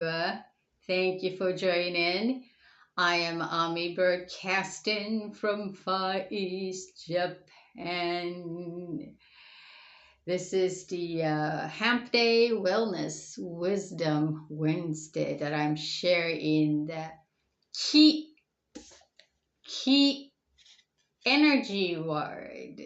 Uh, Thank you for joining. I am Ami broadcasting from Far East Japan. This is the Hamp Day Wellness Wisdom Wednesday that I'm sharing the key key energy word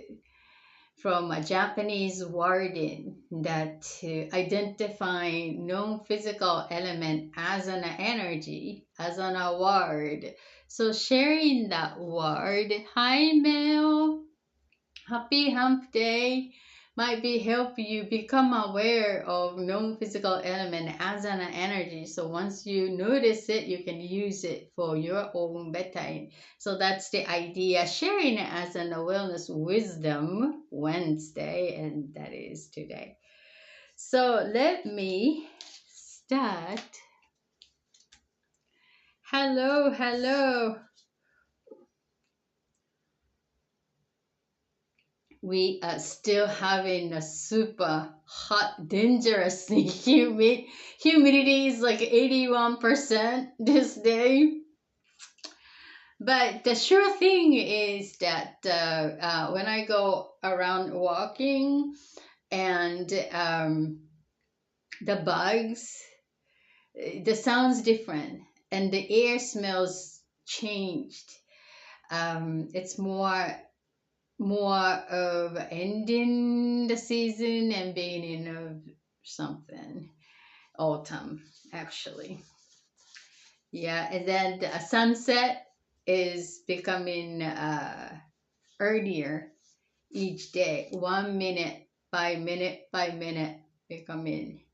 from a Japanese wording that identify non-physical element as an energy, as an word. So sharing that word, hi Mel, happy hump day, might be help you become aware of non-physical element as an energy. So once you notice it, you can use it for your own bedtime. So that's the idea, sharing it as an awareness wisdom Wednesday, and that is today. So let me start. Hello, hello. We are still having a super hot, dangerously humidity is like 81% this day. But the sure thing is that when I go around walking and the bugs, the sounds different and the air smells changed. It's more of ending the season and beginning of something autumn actually. Yeah, and then the sunset is becoming earlier each day, 1 minute by minute becoming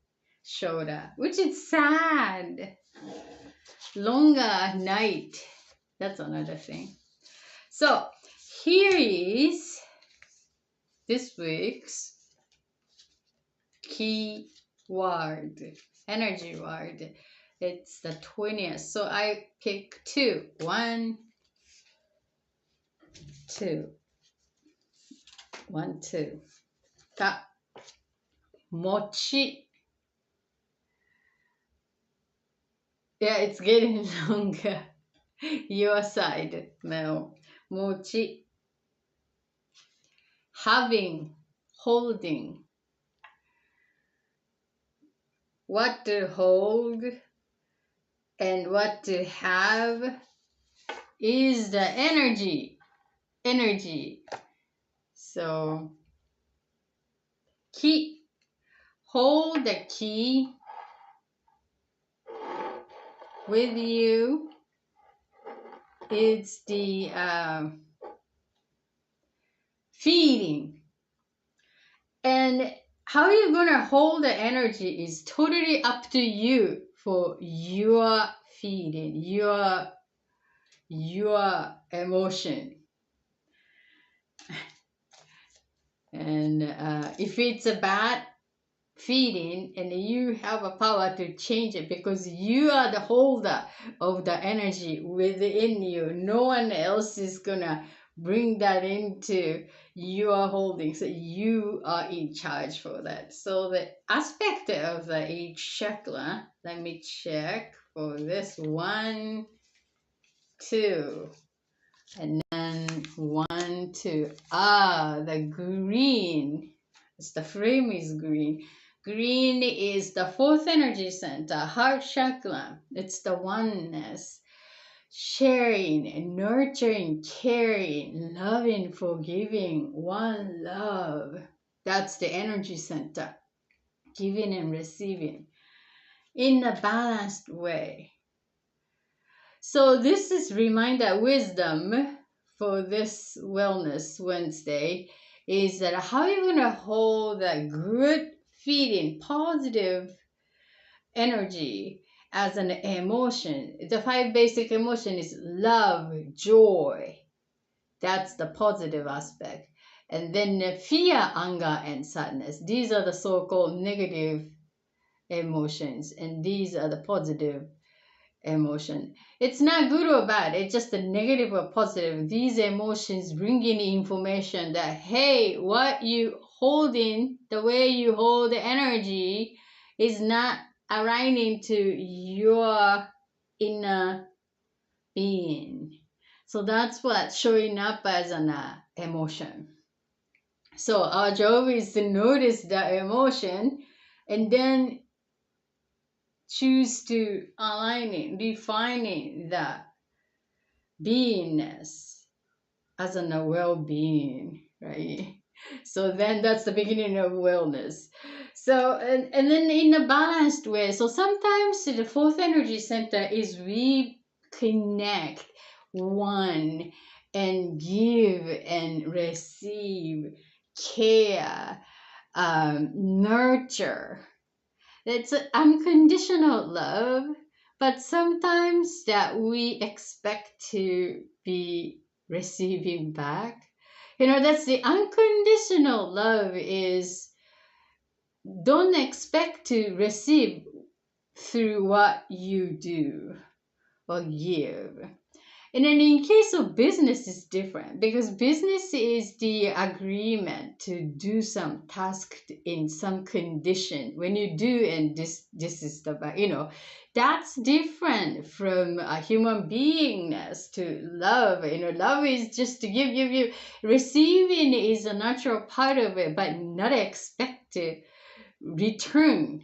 shorter, which is sad. Longer night, that's another thing. So here is this week's key word, energy word. It's the 20th. So I pick two. One, two. One, two. Ta, mochi. Yeah, it's getting longer. Your side, Mel. Mochi. Having, holding. What to hold and what to have is the energy. Energy. So, key. Hold the key with you. It's the feeding. And how you're going to hold the energy is totally up to you for your feeding, your emotion. And if it's a bad feeding and you have a power to change it because you are the holder of the energy within you, no one else is gonna bring that into your holding, so you are in charge for that. So the aspect of the eight chakra, let me check for this. 1 2 and then 1 2. The green, it's the frame is green. Green is the fourth energy center, heart chakra. It's the oneness, sharing, nurturing, caring, loving, forgiving, one love. That's the energy center, giving and receiving in a balanced way. So this is reminder wisdom for this Wellness Wednesday is that how you're going to hold that good feeling, positive energy as an emotion. The five basic emotion is love, joy. That's the positive aspect. And then fear, anger, and sadness. These are the so-called negative emotions, and these are the positive emotion. It's not good or bad, it's just a negative or positive. These emotions bring in information that, hey, what you holding, the way you hold the energy is not aligning to your inner being. So that's what showing up as an emotion. So our job is to notice the emotion and then choose to aligning, defining the beingness as an well-being, right? So then that's the beginning of wellness. So and then in a balanced way. So sometimes the fourth energy center is we connect one and give and receive, care, nurture. It's an unconditional love, but sometimes that we expect to be receiving back. That's the unconditional love is don't expect to receive through what you do or give. And then in case of business, it's different because business is the agreement to do some task in some condition. When you do, and this is the that's different from a human beingness to love. Love is just to give. Receiving is a natural part of it, but not expected return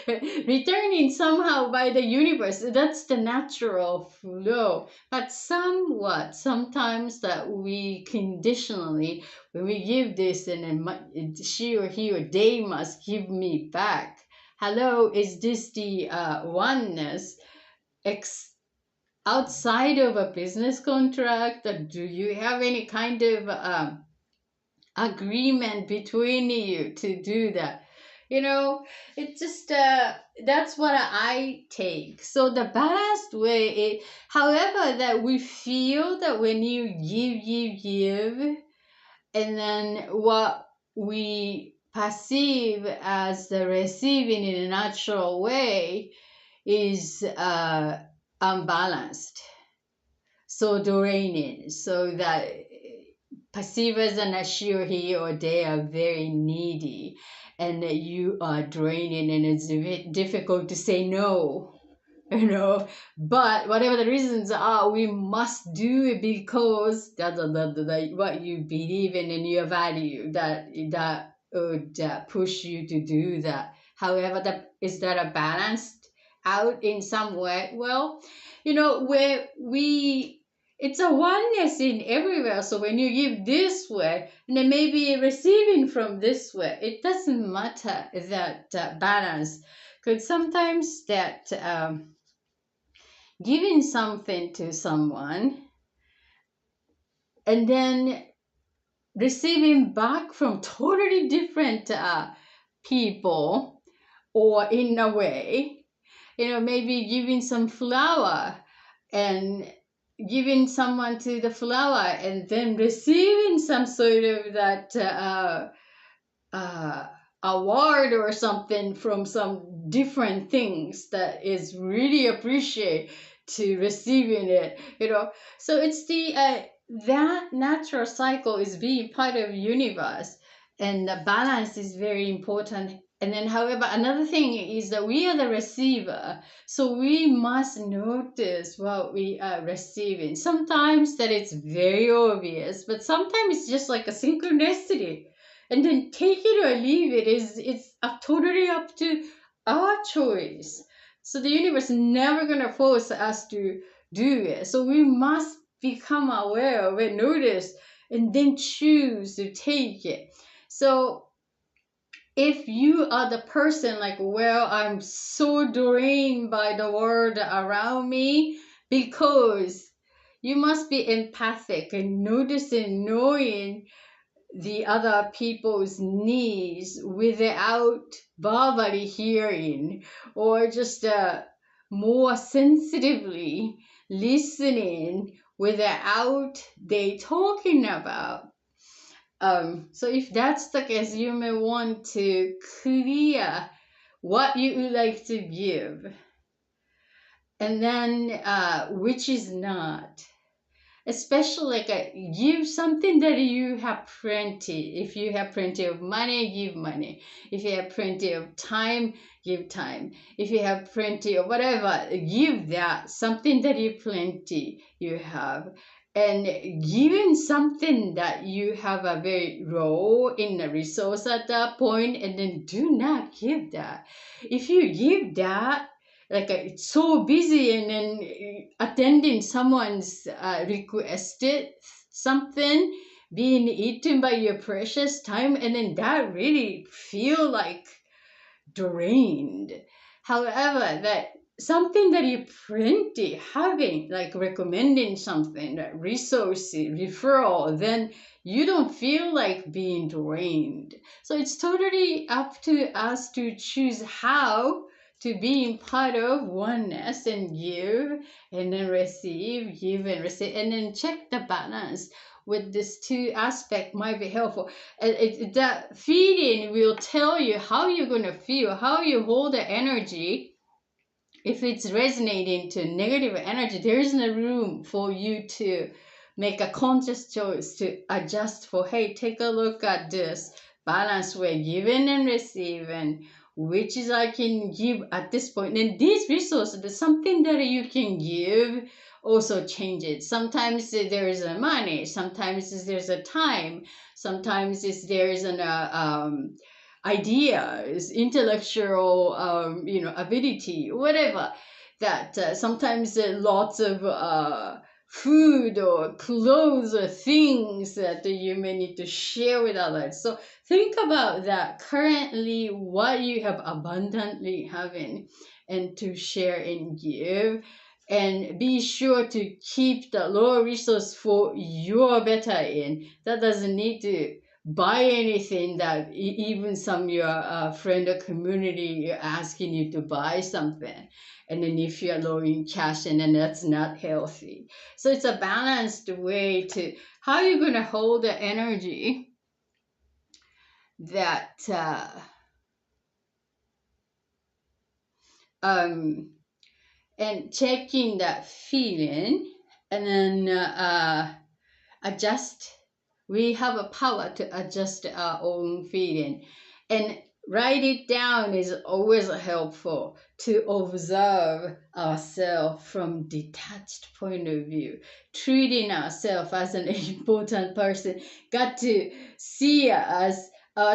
returning somehow by the universe. That's the natural flow, but sometimes that we conditionally, when we give this and then she or he or they must give me back. Hello, is this the oneness outside of a business contract? Do you have any kind of agreement between you to do that? It's just that's what I take. So the balanced way, however, that we feel that when you give, and then what we perceive as the receiving in a natural way is unbalanced, so draining, so that perceivers and she or he or they are very needy and you are draining and it's difficult to say no. But whatever the reasons are, we must do it because that's what you believe in and your value that would push you to do that. However, is that a balanced out in some way? Well, where it's a oneness in everywhere. So when you give this way and then maybe receiving from this way, it doesn't matter that balance. Because sometimes that giving something to someone and then receiving back from totally different people, or in a way, maybe giving some flower and giving someone to the flower and then receiving some sort of that award or something from some different things that is really appreciate to receiving it. So it's the that natural cycle is being part of universe, and the balance is very important. And then, however, another thing is that we are the receiver, so we must notice what we are receiving. Sometimes that it's very obvious, but sometimes it's just like a synchronicity. And then take it or leave it it's totally up to our choice. So the universe is never gonna force us to do it. So we must become aware of it, notice, and then choose to take it. So if you are the person like, well, I'm so drained by the world around me, because you must be empathic and noticing, knowing the other people's needs without verbally hearing, or just more sensitively listening without they talking about. So if that's the case, you may want to clear what you would like to give, and then which is not. especially like give something that you have plenty. If you have plenty of money, give money. If you have plenty of time, give time. If you have plenty of whatever, give that something that you plenty you have. And giving something that you have a very low in the resource at that point, and then do not give that. If you give that, like it's so busy, and then attending someone's requested something, being eaten by your precious time, and then that really feel like drained. However, that something that you plenty having, like recommending something, that resource referral, then you don't feel like being drained. So it's totally up to us to choose how to be part of oneness and give and then receive, give and receive, and then check the balance with this two aspect might be helpful. That feeding will tell you how you're going to feel, how you hold the energy. If it's resonating to negative energy, there is no room for you to make a conscious choice to adjust for, hey, take a look at this balance way, giving and receiving, which is I can give at this point. And these resources, there's something that you can give also change it. Sometimes there is a money, sometimes there's a time, sometimes there is an ideas, intellectual, ability, whatever. That sometimes lots of food or clothes or things that you may need to share with others. So think about that currently, what you have abundantly having, and to share and give. And be sure to keep the lower resource for your better in. That doesn't need to buy anything that even some your friend or community asking you to buy something, and then if you're low in cash, and then that's not healthy. So it's a balanced way to how you're going to hold the energy that and checking that feeling, and then adjust. We have a power to adjust our own feeling, and write it down is always helpful to observe ourselves from detached point of view, treating ourselves as an important person. Got to see us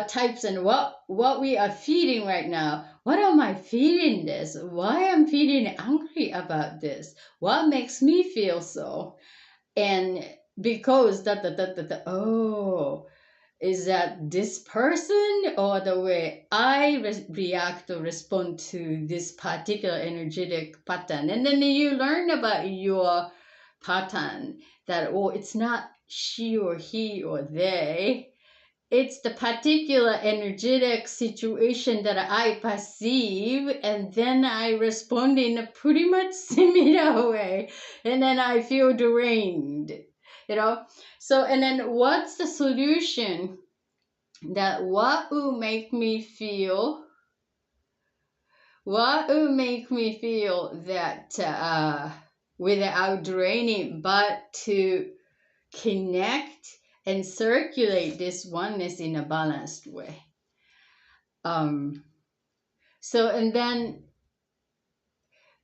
types, and what we are feeling right now. What am I feeling this? Why I'm feeling angry about this? What makes me feel so? And because oh, is that this person, or the way I react or respond to this particular energetic pattern? And then you learn about your pattern, that, oh, it's not she or he or they, it's the particular energetic situation that I perceive, and then I respond in a pretty much similar way, and then I feel drained, you know. So, and then what's the solution? That what will make me feel that without draining, but to connect and circulate this oneness in a balanced way. So, and then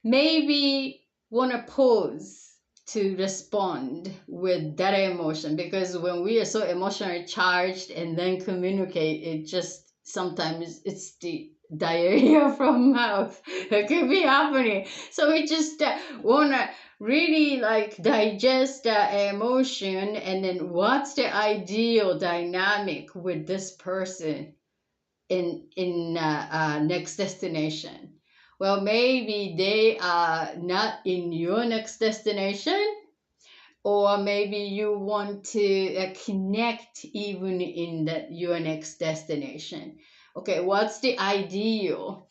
maybe want to pause to respond with that emotion, because when we are so emotionally charged and then communicate, it just sometimes it's the diarrhea from mouth that could be happening. So we just want to really like digest the emotion, and then what's the ideal dynamic with this person in next destination. Well, maybe they are not in your next destination, or maybe you want to connect even in your next destination. Okay, what's the ideal?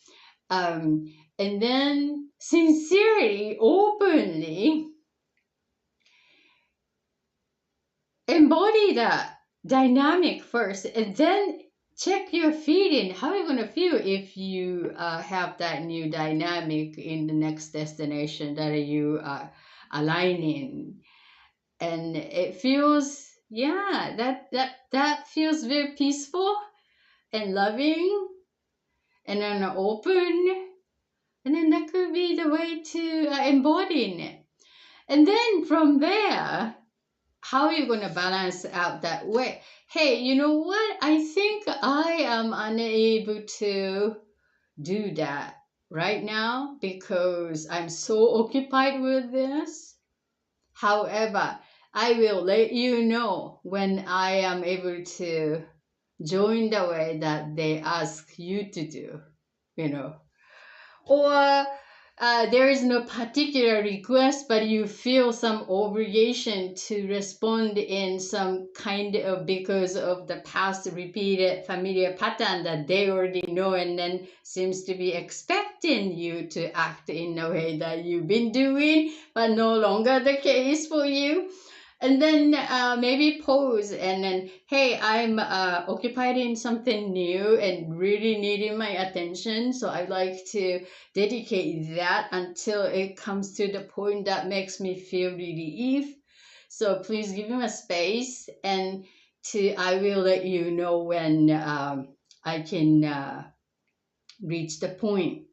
And then sincerely, openly embody that dynamic first, and then check your feeling. How are you going to feel if you have that new dynamic in the next destination that you are aligning? and it feels, yeah, that feels very peaceful and loving, and then open, and then that could be the way to embodying it. And then from there, how are you going to balance out that way? Hey, you know what? I think I am unable to do that right now because I'm so occupied with this. However, I will let you know when I am able to join the way that they ask you to do, you know. Or there is no particular request, but you feel some obligation to respond in some kind of, because of the past repeated familiar pattern that they already know, and then seems to be expecting you to act in a way that you've been doing, but no longer the case for you. And then maybe pause and then, hey, I'm occupied in something new and really needing my attention, so I'd like to dedicate that until it comes to the point that makes me feel relief. So please give him a space, and I will let you know when I can reach the point.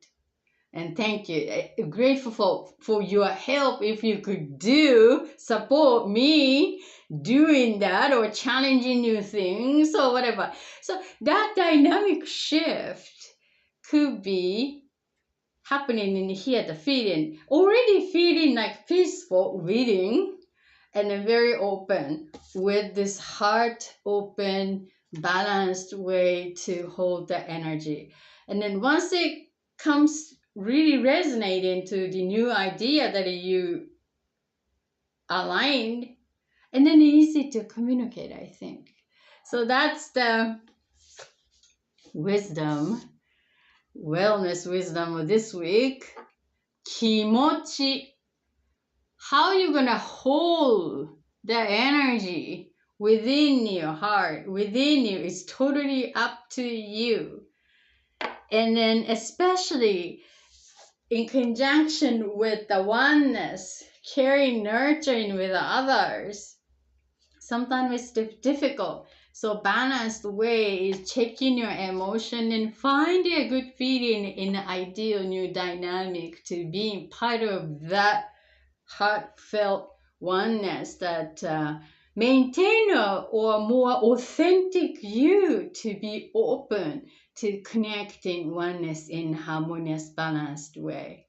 And thank you. I'm grateful for your help. If you could support me doing that or challenging new things or whatever. So that dynamic shift could be happening in here, already feeling like peaceful, reading, and then very open with this heart open, balanced way to hold the energy. And then once it comes really resonating to the new idea that you aligned, and then easy to communicate, I think. So that's the wellness wisdom of this week. Kimochi. How you gonna hold the energy within your heart, within you, is totally up to you. And then especially in conjunction with the oneness, caring, nurturing with others, sometimes it's difficult. So balanced way is checking your emotion and finding a good feeling in the ideal new dynamic to being part of that heartfelt oneness that maintain or more authentic you to be open to connecting oneness in harmonious, balanced way.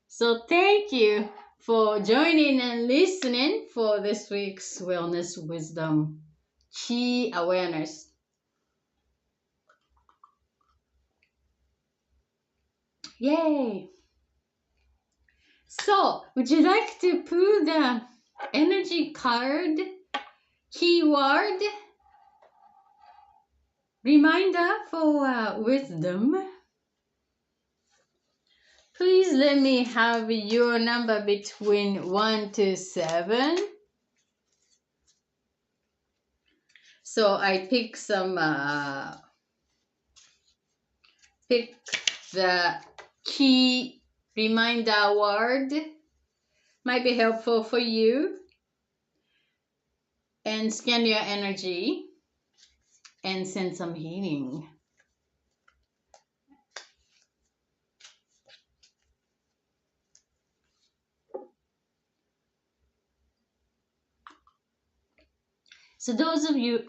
So thank you for joining and listening for this week's Wellness Wisdom Key Awareness. Yay! So, would you like to pull the energy card keyword reminder for wisdom? Please let me have your number between 1 to 7. So I pick the key reminder word. Might be helpful for you. And scan your energy and send some healing. So those of you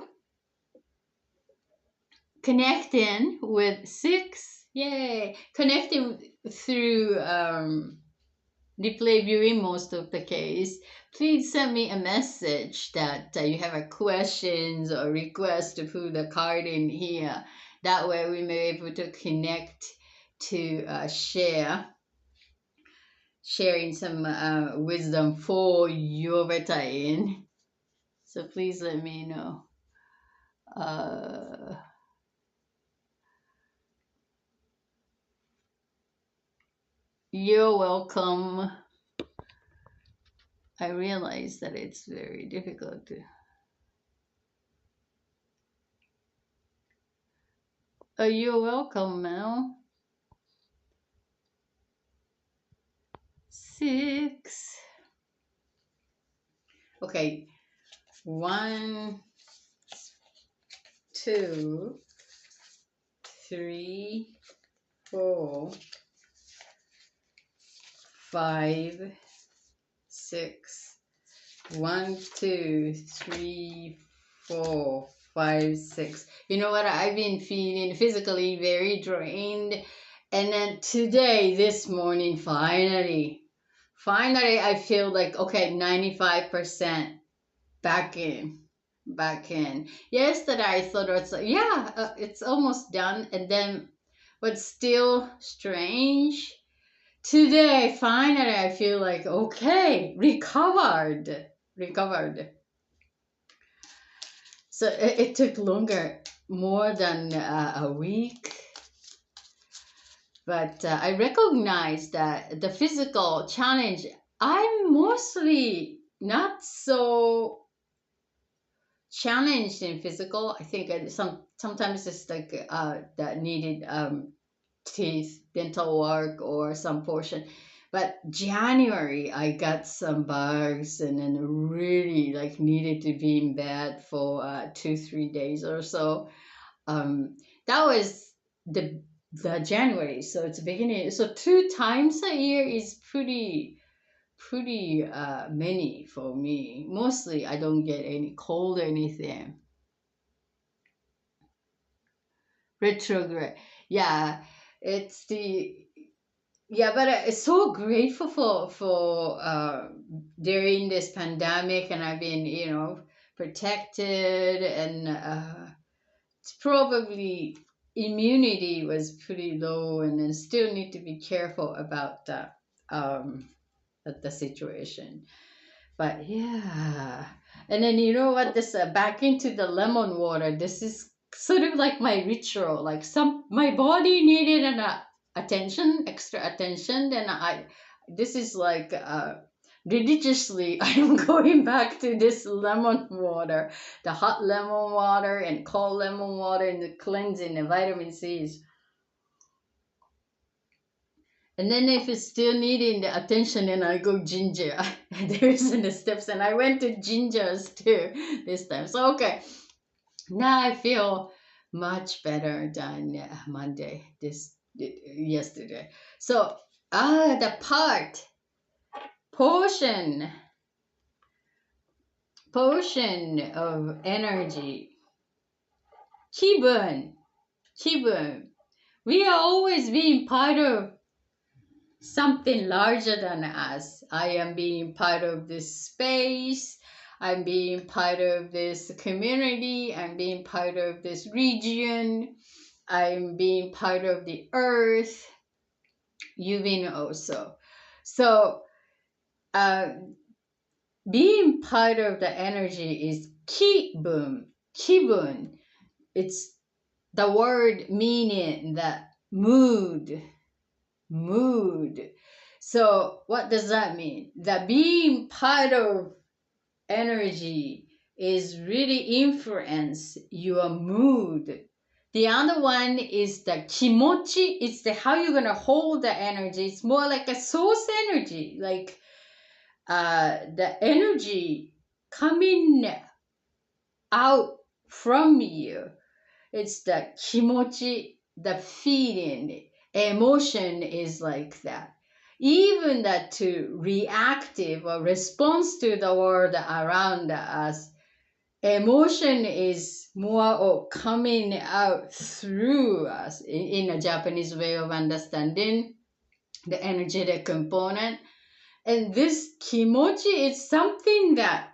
connecting with 6, yay! Connecting through replay viewing most of the case, please send me a message that you have a questions or request to put the card in here. That way we may be able to connect to sharing some wisdom for your better. So please let me know. You're welcome. I realize that it's very difficult to. You're welcome, Mel. 6. Okay, 1, 2, 3, 4, 5, 6. 1, 2, 3, 4, 5, 6. You know what? I've been feeling physically very drained. And then today, this morning, finally, I feel like, okay, 95% back in. Back in. Yesterday, I thought it's like, yeah, it's almost done. And then, but still strange. Today, finally, I feel like, okay, recovered. So it took longer, more than a week. But I recognize that the physical challenge, I'm mostly not so challenged in physical. I think sometimes it's like that needed teeth, dental work, or some portion. But January, I got some bugs and then really like needed to be in bed for 2, 3 days or so. That was the January, so it's beginning. So 2 times a year is pretty many for me. Mostly, I don't get any cold or anything. Retrograde, yeah, it's the yeah, but I'm so grateful for during this pandemic, and I've been protected, and it's probably immunity was pretty low, and then still need to be careful about um the situation. But yeah, and then you know what? This back into the lemon water. This is sort of like my ritual. Like my body needed an attention, extra attention. Then this is like religiously, I'm going back to this lemon water, the hot lemon water and cold lemon water, and the cleansing, the vitamin C's. And then if it's still needing the attention, then I go ginger. There's in the steps, and I went to gingers too this time. So okay, now I feel much better than Monday yesterday. So the portion portion of energy, kibun, kibun. We are always being part of something larger than us. I am being part of this space. I'm being part of this community. I'm being part of this region. I'm being part of the earth. You've been also. So, uh, being part of the energy is kibun. Kibun. It's the word meaning the mood. Mood. So, what does that mean? That being part of energy is really influence your mood. The other one is the kimochi. It's the how you're gonna hold the energy. It's more like a source energy, like the energy coming out from you. It's the kimochi, the feeling, emotion is like that. Even that to reactive or response to the world around us, emotion is more of coming out through us in a Japanese way of understanding the energetic component. And this kimochi is something that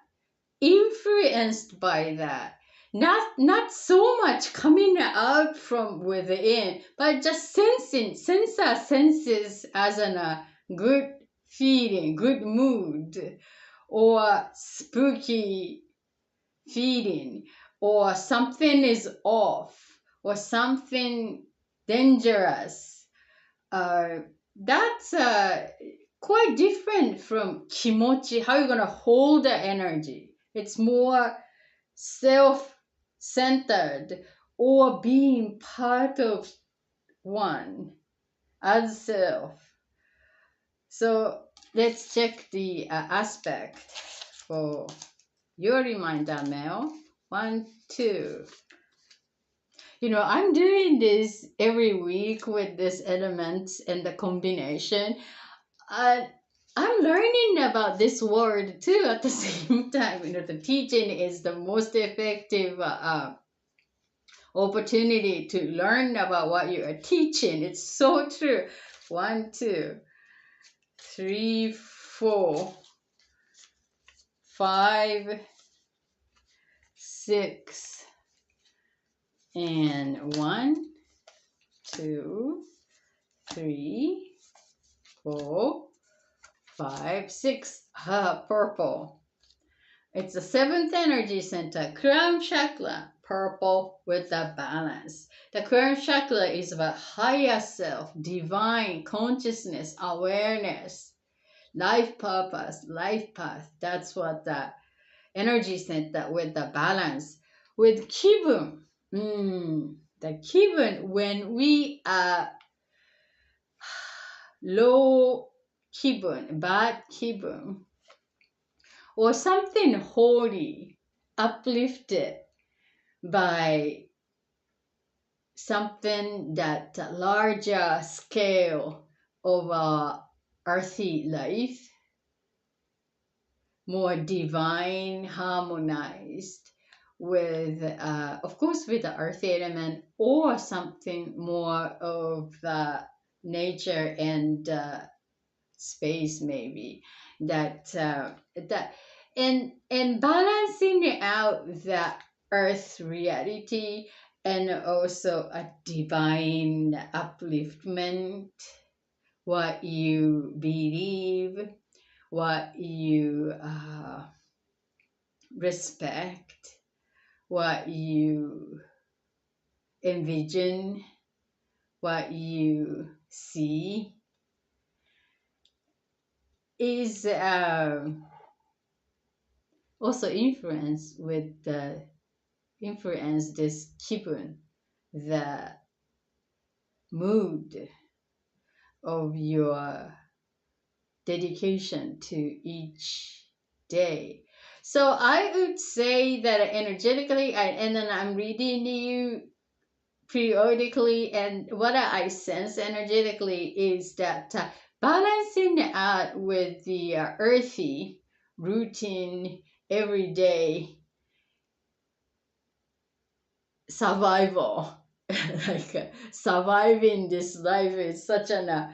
influenced by that, not so much coming out from within, but just sense our senses as an good feeling, good mood, or spooky feeling, or something is off, or something dangerous. That's quite different from kimochi, how you're gonna hold the energy. It's more self-centered, or being part of one as self. So let's check the aspect for Your reminder, Mel. 1, 2. I'm doing this every week with this elements and the combination. Uh, I'm learning about this word too at the same time. The teaching is the most effective opportunity to learn about what you are teaching. It's so true. 1, 2, 3, 4, 5, 6, and 1, 2, 3, 4, 5, 6. Purple. It's the seventh energy center, crown chakra, purple with the balance. The crown chakra is about higher self, divine consciousness, awareness, life purpose, life path. That's what the energy center with the balance. With kibun, the kibun, when we are low kibun, bad kibun, or something holy, uplifted by something that larger scale of earthly life, more divine, harmonized with, of course, with the earth element, or something more of the nature and space, maybe that and balancing out the earth reality and also a divine upliftment, what you believe, what you respect, what you envision, what you see is also influence this kibun, the mood of your dedication to each day. So I would say that energetically, and then I'm reading you periodically, and what I sense energetically is that balancing out with the earthy routine everyday survival, like surviving this life is such an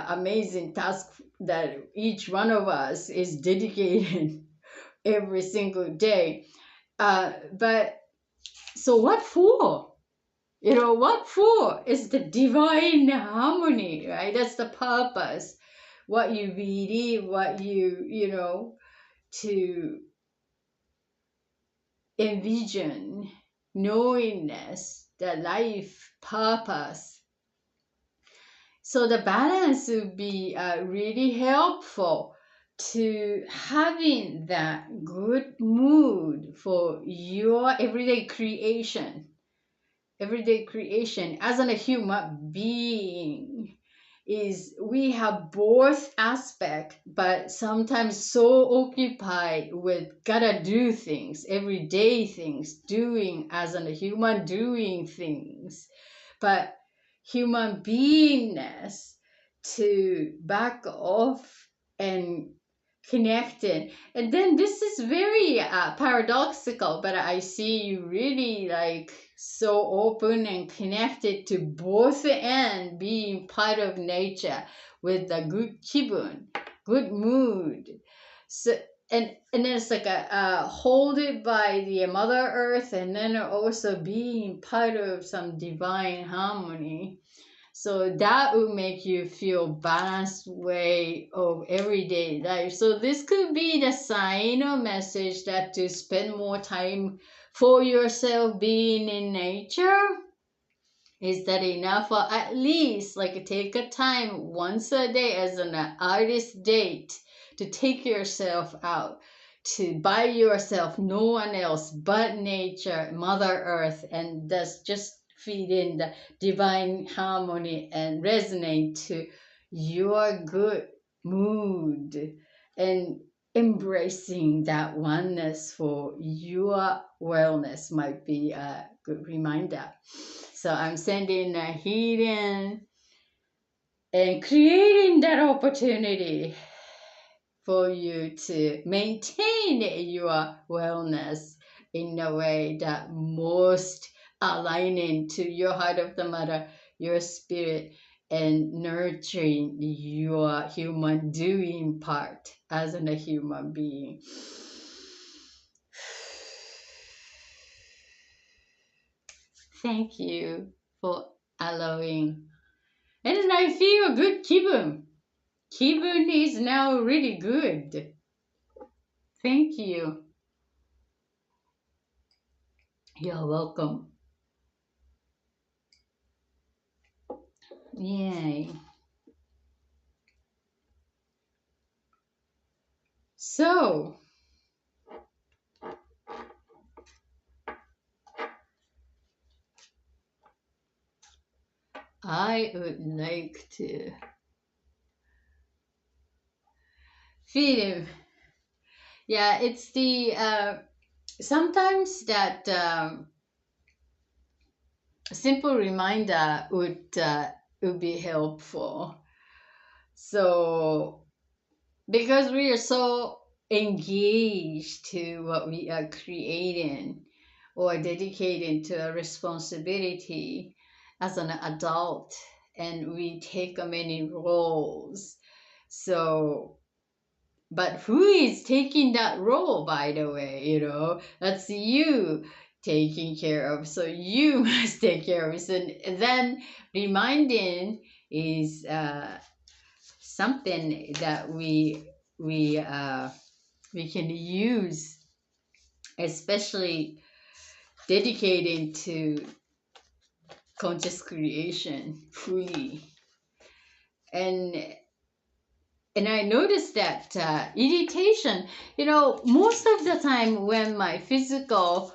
amazing task that each one of us is dedicated every single day. But so what for? What for is the divine harmony, right? That's the purpose. What you believe, what to envision, knowingness, the life purpose. So the balance would be really helpful to having that good mood for your everyday creation as a human being. Is we have both aspect, but sometimes so occupied with gotta do things, everyday things, doing as a human, doing things, but human beingness to back off and connected. And then this is very paradoxical, but I see you really like so open and connected to both and being part of nature with a good kibun, good mood. So and then it's like a hold it by the mother earth, and then also being part of some divine harmony. So that will make you feel balanced way of everyday life. So this could be the sign or message that to spend more time for yourself being in nature. Is that enough? Or at least like take a time once a day as an artist date to take yourself out, to by yourself, no one else but nature, Mother Earth, and thus just feed in the divine harmony and resonate to your good mood. And embracing that oneness for your wellness might be a good reminder. So I'm sending a healing and creating that opportunity for you to maintain your wellness in a way that most aligning to your heart of the matter, your spirit, and nurturing your human doing part as a human being. Thank you for allowing. And I feel good Kibun. Kibun is now really good. Thank you. You're welcome. Yay. So, I would like to feed him. Yeah, it's the sometimes that simple reminder would be helpful. So, because we are so engaged to what we are creating or dedicating to a responsibility as an adult, and we take many roles. So, but who is taking that role, by the way? That's you taking care of. So you must take care of it. And then reminding is something that we can use, especially dedicating to conscious creation fully. And I noticed that irritation, most of the time when my physical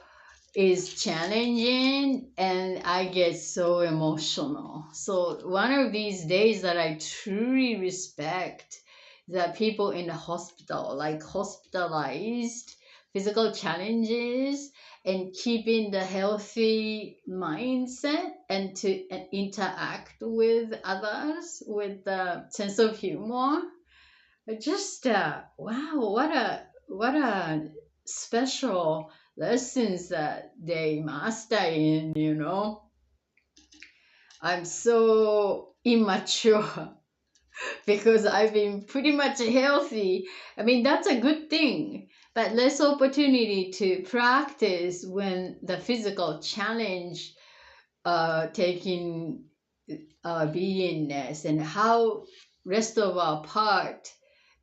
is challenging and I get so emotional. So one of these days that I truly respect the people in the hospital, like hospitalized, physical challenges, and keeping the healthy mindset and to interact with others with the sense of humor. Just wow, what a special lessons that they master in. I'm so immature because I've been pretty much healthy. I mean, that's a good thing, but less opportunity to practice when the physical challenge taking our beingness and how rest of our part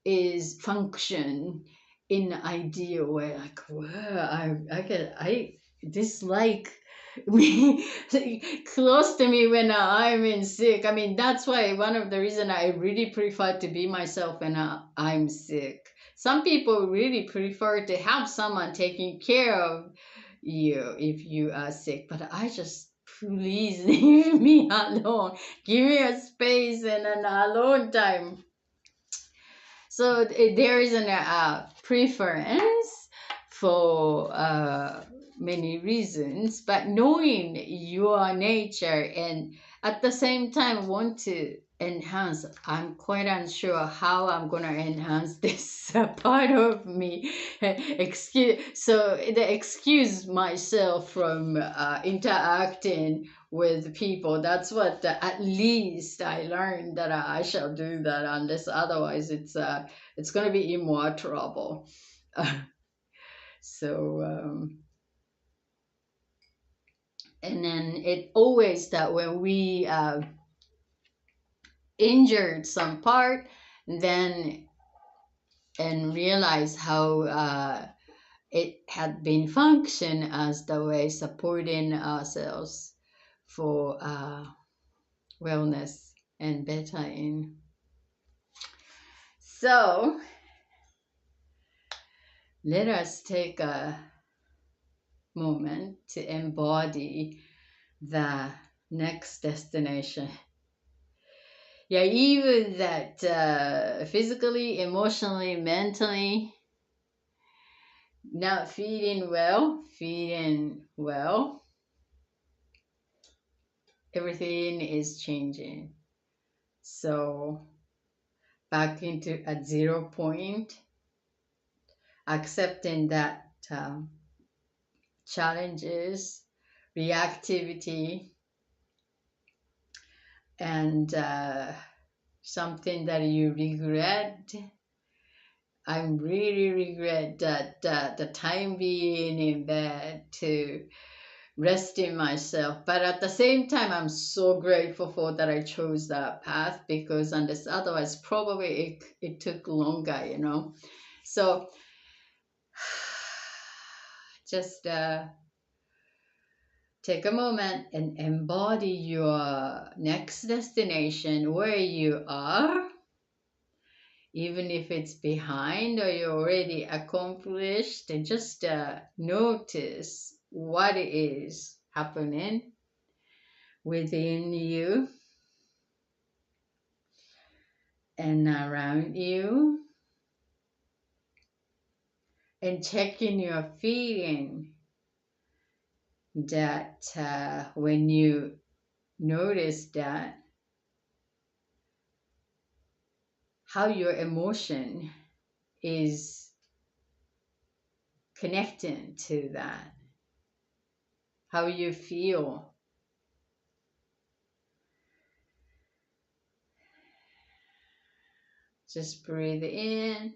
is function in an ideal way. Like, wow, I dislike me close to me when I'm in sick. I mean, that's why one of the reason I really prefer to be myself when I'm sick. Some people really prefer to have someone taking care of you if you are sick, but I just, please leave me alone. Give me a space and an alone time. So there is a preference for many reasons, but knowing your nature and at the same time want to enhance, I'm quite unsure how I'm going to enhance this part of me. Excuse myself from interacting with people. That's what at least I learned that I shall do that, unless otherwise it's going to be in more trouble. So and then it always that when we injured some part, then and realize how it had been function as the way supporting ourselves for wellness and bettering. So let us take a moment to embody the next destination. Yeah, even that physically, emotionally, mentally, Not feeling well, feeling well, everything is changing. So back into a 0 point, accepting that challenges, reactivity, and something that you regret. I'm really regret that the time being in bed to resting myself. But at the same time, I'm so grateful for that I chose that path, because unless otherwise, probably it took longer. So just take a moment and embody your next destination where you are, even if it's behind or you already accomplished, and just notice what is happening within you and around you, and checking your feeling that when you notice that, how your emotion is connecting to that, how you feel. Just breathe in.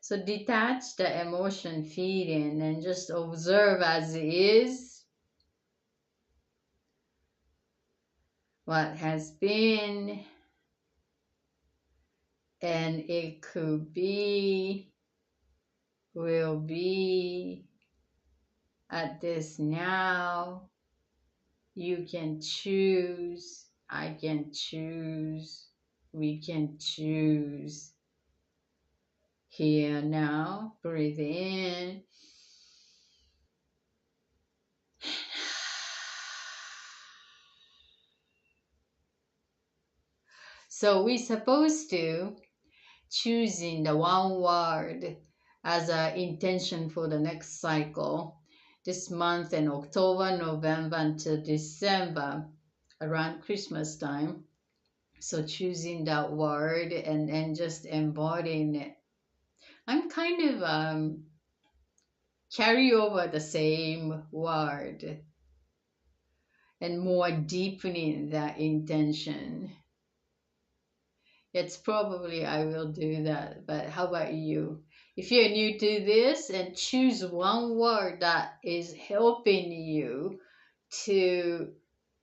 So detach the emotion feeling and just observe as it is, what has been, and it could be, will be at this now. You can choose, I can choose, we can choose. Here now, breathe in. So we're supposed to choosing the one word as an intention for the next cycle this month, in October, November until December, around Christmas time. So choosing that word and just embodying it. I'm kind of carry over the same word and more deepening that intention. It's probably I will do that, but how about you? If you're new to this, and choose one word that is helping you to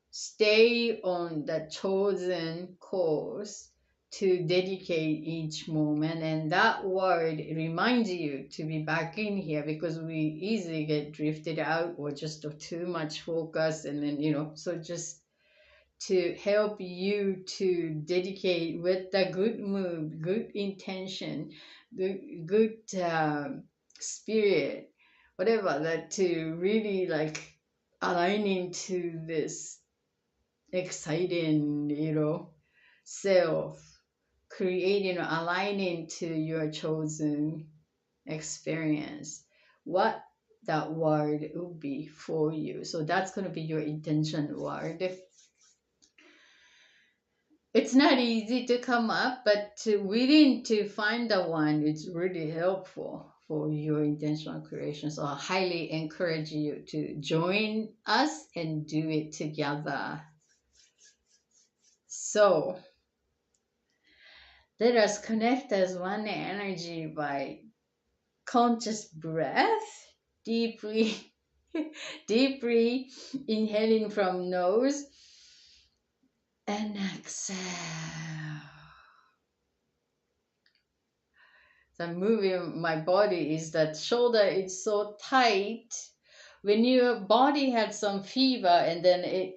stay on the chosen course, to dedicate each moment, and that word reminds you to be back in here, because we easily get drifted out or just too much focus, and then so just to help you to dedicate with the good mood, good intention, good spirit, whatever, that to really like aligning to this exciting, self, creating or aligning to your chosen experience, what that word will be for you. So that's going to be your intention word. It's not easy to come up, but willing to find the one, it's really helpful for your intentional creation. So I highly encourage you to join us and do it together. So let us connect as one energy by conscious breath, deeply, deeply inhaling from nose and exhale. So I'm moving my body, is that shoulder is so tight. When your body had some fever and then it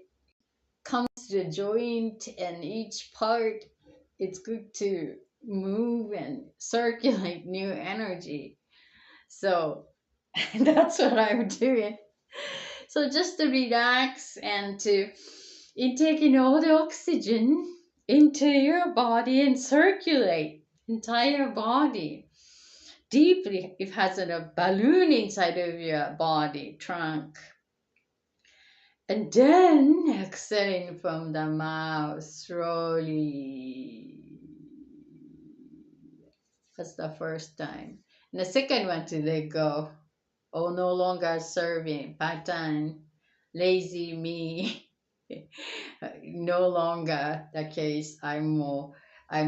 comes to the joint and each part, it's good to move and circulate new energy. So that's what I'm doing. So just to relax and to intaking all the oxygen into your body and circulate entire body deeply. It has a balloon inside of your body trunk, and then exhaling from the mouth slowly. That's the first time. And the second one to let go. Oh, no longer serving pattern, lazy me. No longer the case. I'm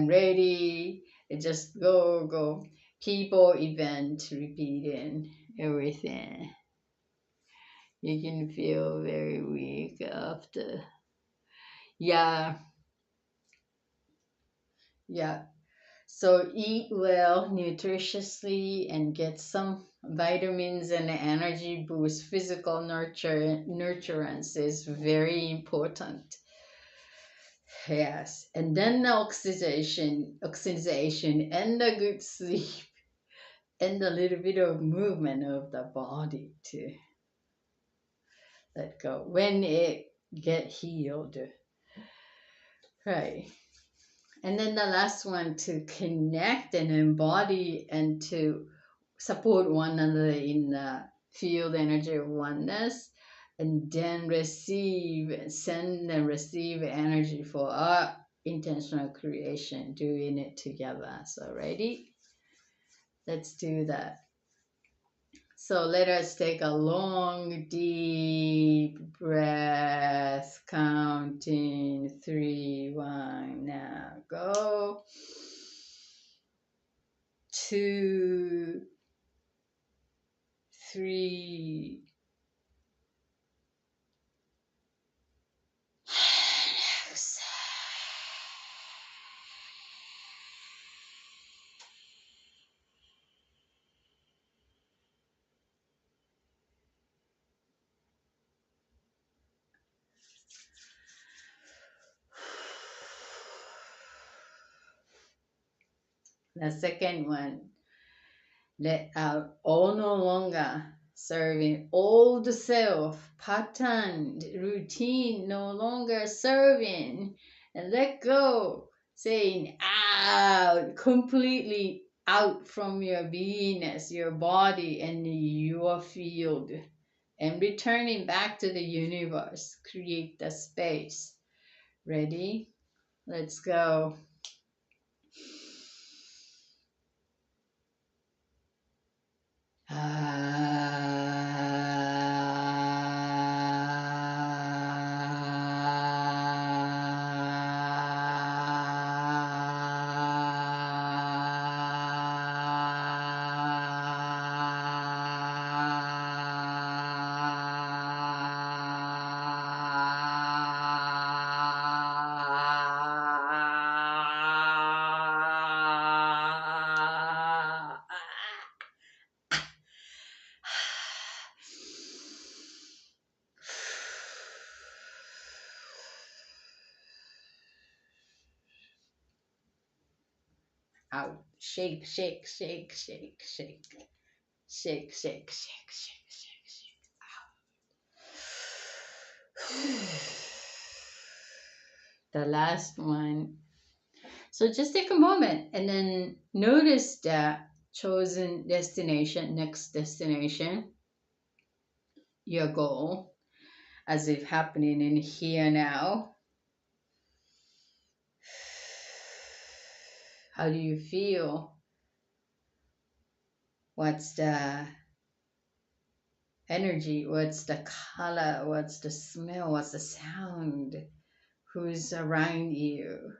ready. Just go. People, event, repeating everything. You can feel very weak after. Yeah, yeah. So eat well, nutritiously, and get some vitamins and energy boost. Physical nurturance is very important. Yes, and then the oxidation, and the good sleep, and a little bit of movement of the body to let go when it get healed. Right. And then the last one, to connect and embody and to support one another in the field energy of oneness, and then send and receive energy for our intentional creation, doing it together. So, ready? Let's do that. So let us take a long, deep breath, counting 3, 1. Now go. 2, 3. The second one, let out all no longer serving old self, pattern, routine, no longer serving, and let go, saying out, completely out from your beingness, your body, and your field, and returning back to the universe. Create the space. Ready? Let's go. Out. Shake, shake, shake, shake, shake. Shake, shake, shake, shake, shake, shake. Out. The last one. So just take a moment and then notice that chosen destination, next destination, your goal, as if happening in here now. How do you feel? What's the energy? What's the color? What's the smell? What's the sound? Who's around you?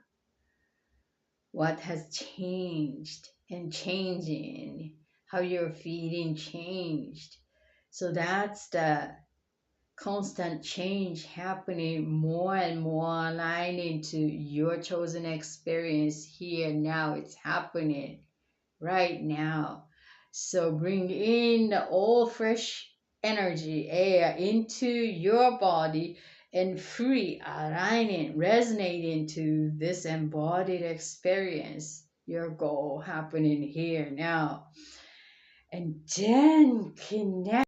What has changed and changing? How you're feeling changed. So that's the constant change happening, more and more aligning to your chosen experience here now. It's happening right now. So bring in the all fresh energy, air into your body, and free, aligning, resonating to this embodied experience, your goal happening here now. And then connect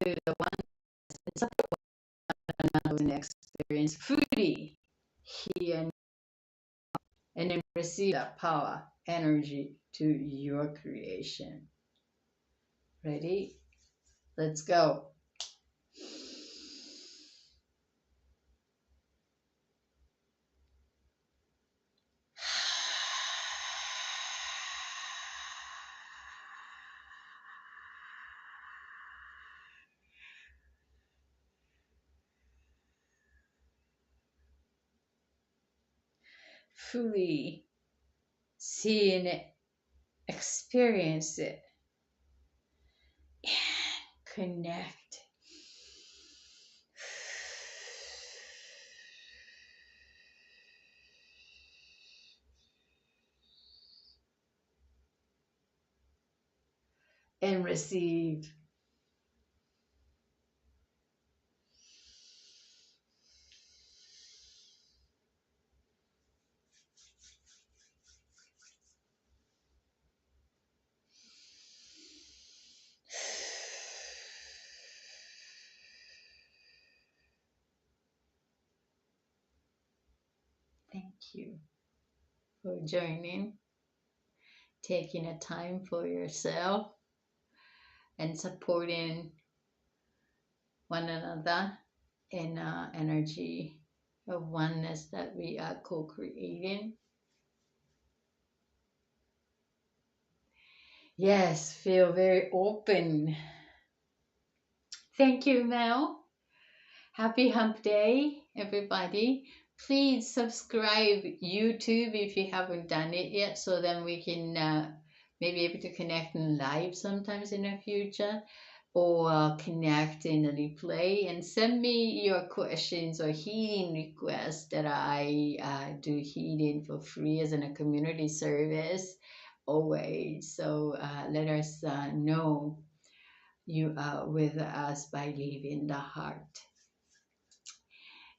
to the one and support one was an experience fully here and then receive that power, energy to your creation. Ready? Let's go. Fully seeing it, experience it, and connect. And receive. Thank you for joining, taking a time for yourself, and supporting one another in energy of oneness that we are co-creating. Yes, feel very open. Thank you, Mel. Happy Hump Day, everybody. Please subscribe YouTube if you haven't done it yet, so then we can maybe able to connect in live sometimes in the future, or connect in the replay, and send me your questions or healing requests that I do healing for free as in a community service always. So let us know you are with us by leaving the heart.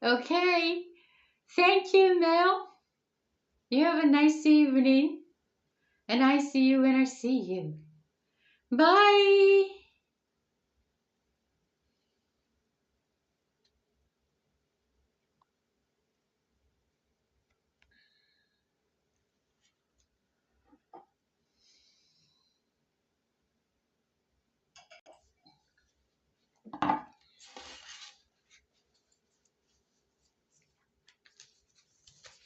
Okay. Thank you, Mel. You have a nice evening. And I see you when I see you. Bye.